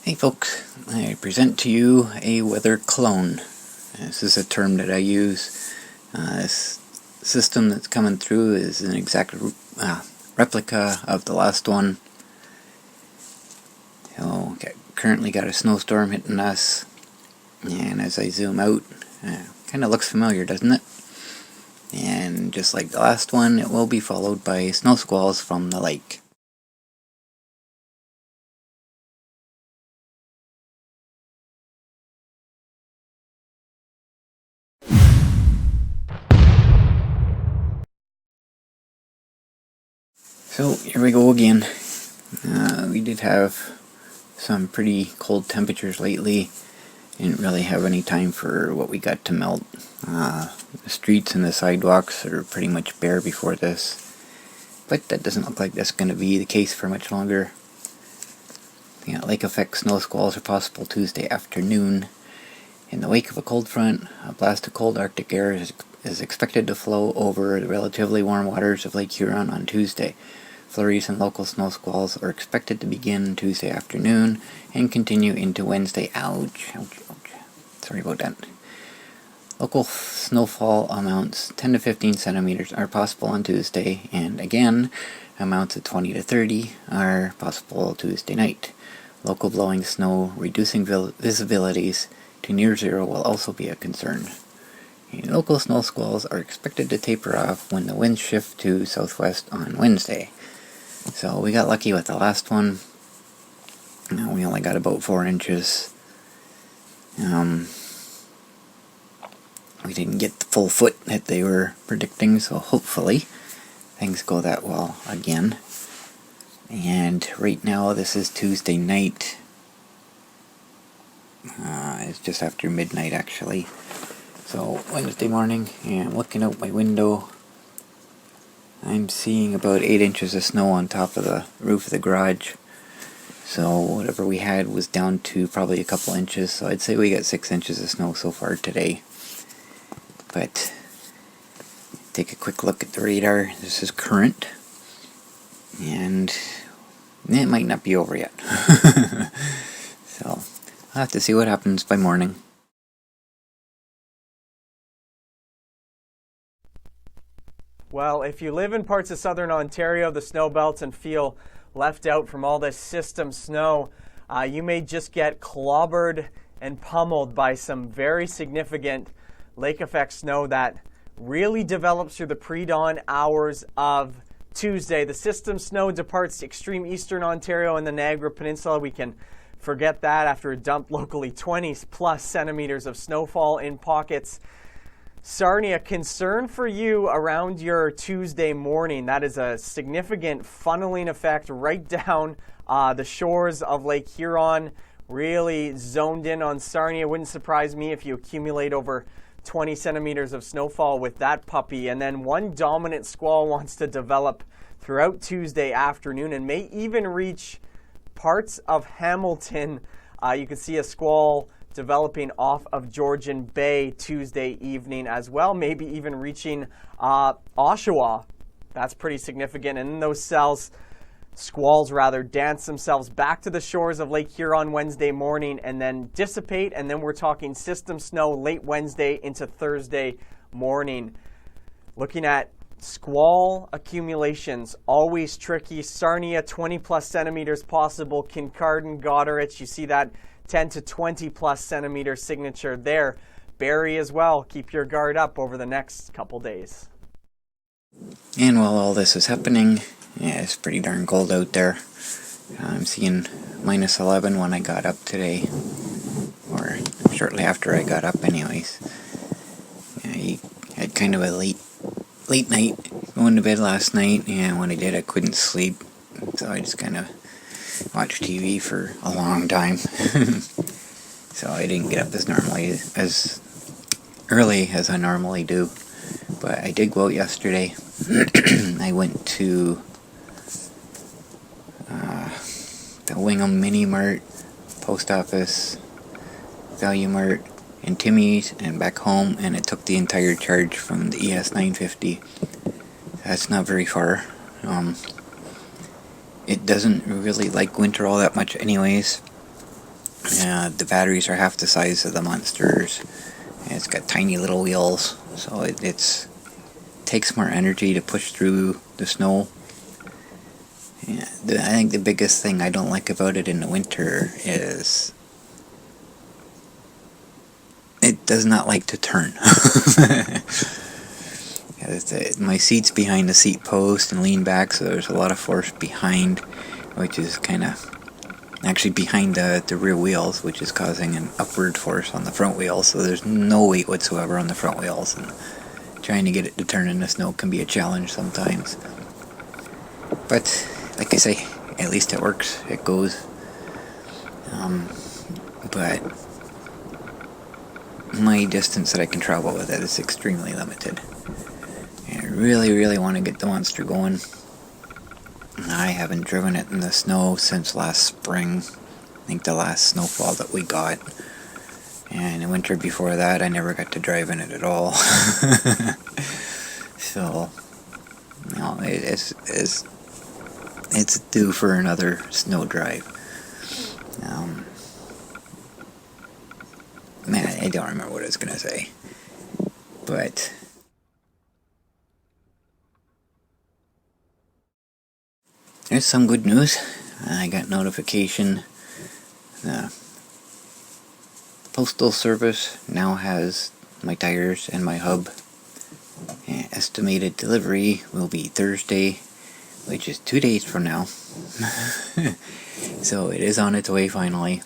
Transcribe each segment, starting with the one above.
Hey folks, I present to you a weather clone. This is a term that I use. This system that's coming through is an exact replica of the last one. So, currently got a snowstorm hitting us, and as I zoom out, kind of looks familiar, doesn't it? And just like the last one, it will be followed by snow squalls from the lake. So here we go again. We did have some pretty cold temperatures lately. Didn't really have any time for what we got to melt. The streets and the sidewalks are pretty much bare before this. But that doesn't look like that's going to be the case for much longer. Lake effect snow squalls are possible Tuesday afternoon. In the wake of a cold front, a blast of cold Arctic air is expected to flow over the relatively warm waters of Lake Huron on Tuesday. Flurries and local snow squalls are expected to begin Tuesday afternoon and continue into Wednesday. Ouch. Sorry about that. Local snowfall amounts 10 to 15 centimeters are possible on Tuesday, and again, amounts of 20 to 30 are possible Tuesday night. Local blowing snow reducing visibilities to near zero will also be a concern. Local snow squalls are expected to taper off when the winds shift to southwest on Wednesday. So we got lucky with the last one. We only got about 4 inches. We didn't get the full foot that they were predicting, so hopefully things go that well again. And right now this is Tuesday night. It's just after midnight actually. So Wednesday morning, and I'm looking out my window. I'm seeing about 8 inches of snow on top of the roof of the garage. So whatever we had was down to probably a couple inches. So I'd say we got 6 inches of snow so far today. But take a quick look at the radar. This is current. And it might not be over yet. So I'll have to see what happens by morning. Well, if you live in parts of southern Ontario, the snow belts, and feel left out from all this system snow, you may just get clobbered and pummeled by some very significant lake effect snow that really develops through the pre-dawn hours of Tuesday. The system snow departs to extreme eastern Ontario and the Niagara Peninsula. We can forget that after a dump locally 20 plus centimeters of snowfall in pockets. Sarnia, concern for you around your Tuesday morning. That is a significant funneling effect right down the shores of Lake Huron, really zoned in on Sarnia. Wouldn't surprise me if you accumulate over 20 centimeters of snowfall with that puppy. And then one dominant squall wants to develop throughout Tuesday afternoon and may even reach parts of Hamilton. You can see a squall developing off of Georgian Bay Tuesday evening as well, maybe even reaching Oshawa. That's pretty significant. And in those squalls dance themselves back to the shores of Lake Huron Wednesday morning and then dissipate. And then we're talking system snow late Wednesday into Thursday morning. Looking at squall accumulations, always tricky. Sarnia, 20 plus centimeters possible. Kincardine, Goderich, you see that 10 to 20 plus centimeter signature there. Barrie as well. Keep your guard up over the next couple days. And while all this is happening, it's pretty darn cold out there. I'm seeing minus 11 when I got up today, or shortly after I got up anyways. I had kind of a late night going to bed last night, and when I did I couldn't sleep, so I just kind of watched TV for a long time. So I didn't get up as early as I normally do, but I did go out yesterday. I went to the Wingham Mini Mart, Post Office, Value Mart, and Timmy's, and back home, and it took the entire charge from the ES 950. That's not very far. It doesn't really like winter all that much anyways, The batteries are half the size of the Monsters. It's got tiny little wheels, so it takes more energy to push through the snow. Yeah, I think the biggest thing I don't like about it in the winter is it does not like to turn. My seat's behind the seat post and lean back, so there's a lot of force behind, which is kind of actually behind the rear wheels, which is causing an upward force on the front wheels, so there's no weight whatsoever on the front wheels, and trying to get it to turn in the snow can be a challenge sometimes. But like I say, at least it works, it goes. But my distance that I can travel with it is extremely limited. And I really want to get the Monster going. I haven't driven it in the snow since last spring. I think the last snowfall that we got. And the winter before that, I never got to drive in it at all. So, no, it's due for another snow drive. Man, I don't remember what I was gonna say. But there's some good news. I got notification. The Postal Service now has my tires and my hub. And estimated delivery will be Thursday, which is 2 days from now. So it is on its way finally.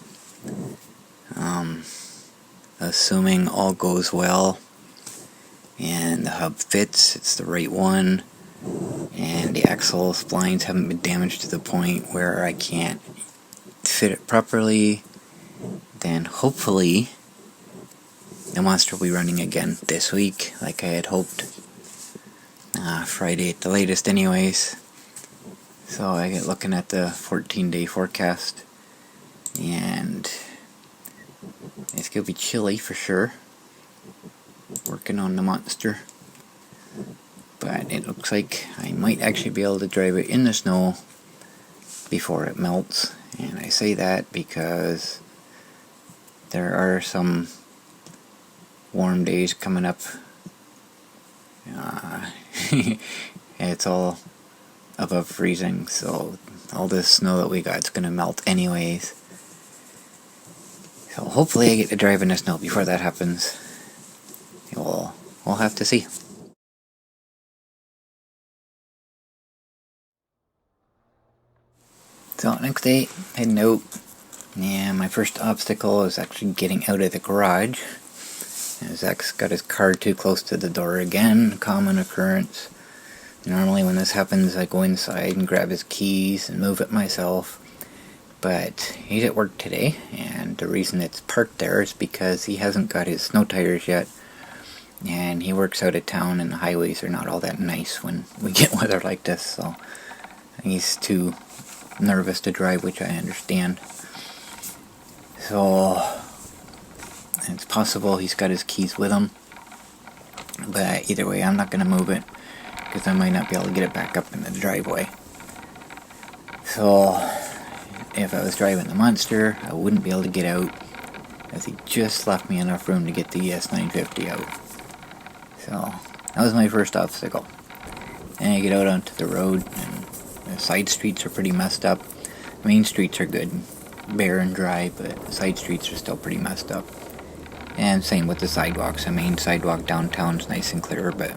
Assuming all goes well and the hub fits, it's the right one, and the axle splines haven't been damaged to the point where I can't fit it properly, then hopefully the Monster will be running again this week like I had hoped. Friday at the latest anyways. So I get looking at the 14-day forecast, and it's gonna be chilly for sure. Working on the Monster. But it looks like I might actually be able to drive it in the snow before it melts. And I say that because there are some warm days coming up. It's all above freezing, so all this snow that we got is gonna melt anyways. So hopefully I get to drive in the snow before that happens. We'll have to see. So next day, heading out. Yeah, my first obstacle is actually getting out of the garage. Zach's got his car too close to the door again, common occurrence. Normally when this happens, I go inside and grab his keys and move it myself. But he's at work today, and the reason it's parked there is because he hasn't got his snow tires yet. And he works out of town, and the highways are not all that nice when we get weather like this, so he's too nervous to drive, which I understand. So it's possible he's got his keys with him, but either way I'm not going to move it because I might not be able to get it back up in the driveway. So if I was driving the Monster, I wouldn't be able to get out, as he just left me enough room to get the ES950 out. So that was my first obstacle. And I get out onto the road, and the side streets are pretty messed up. Main streets are good, bare and dry, but the side streets are still pretty messed up. And same with the sidewalks. The main sidewalk downtown's nice and clear, but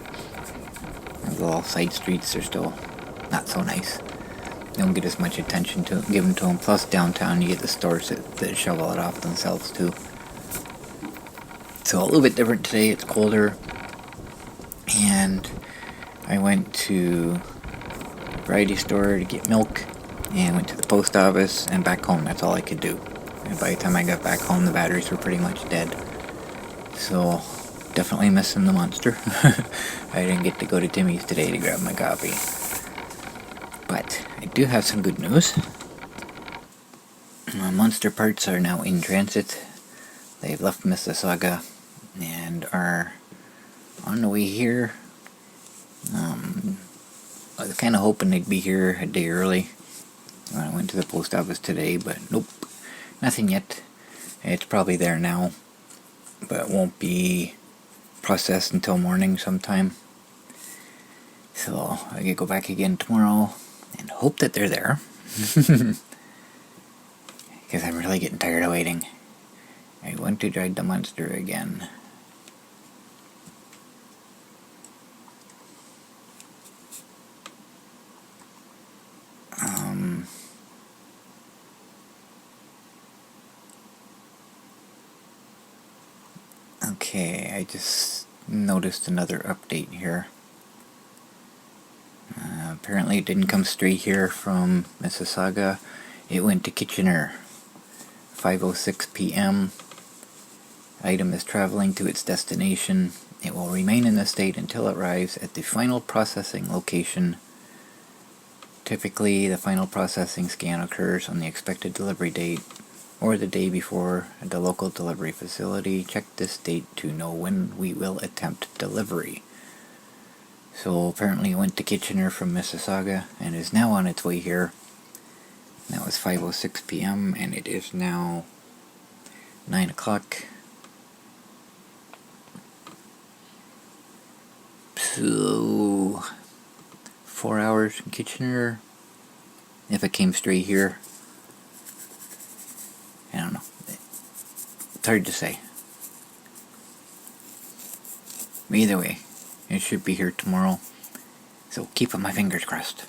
the little side streets are still not so nice. They don't get as much attention given to them. Plus downtown you get the stores that shovel it off themselves too. So a little bit different today. It's colder. And I went to the variety store to get milk, and went to the post office and back home. That's all I could do. And by the time I got back home, the batteries were pretty much dead. So definitely missing the Monster. I didn't get to go to Timmy's today to grab my coffee. But I do have some good news. Monster parts are now in transit. They've left Mississauga and are on the way here. I was kind of hoping they'd be here a day early when I went to the post office today, but nope, nothing yet. It's probably there now, but it won't be processed until morning sometime. So I could go back again tomorrow and hope that they're there. Because I'm really getting tired of waiting. I want to ride the monster again. Okay, I just noticed another update here. Apparently it didn't come straight here from Mississauga. It went to Kitchener. 5:06 p.m. Item is traveling to its destination. It will remain in the state until it arrives at the final processing location. Typically, the final processing scan occurs on the expected delivery date or the day before at the local delivery facility. Check this date to know when we will attempt delivery. So apparently it went to Kitchener from Mississauga and is now on its way here. That was 5:06 p.m. and it is now 9 o'clock. So 4 hours in Kitchener. If it came straight here, I don't know. It's hard to say. Either way, it should be here tomorrow. So keep my fingers crossed.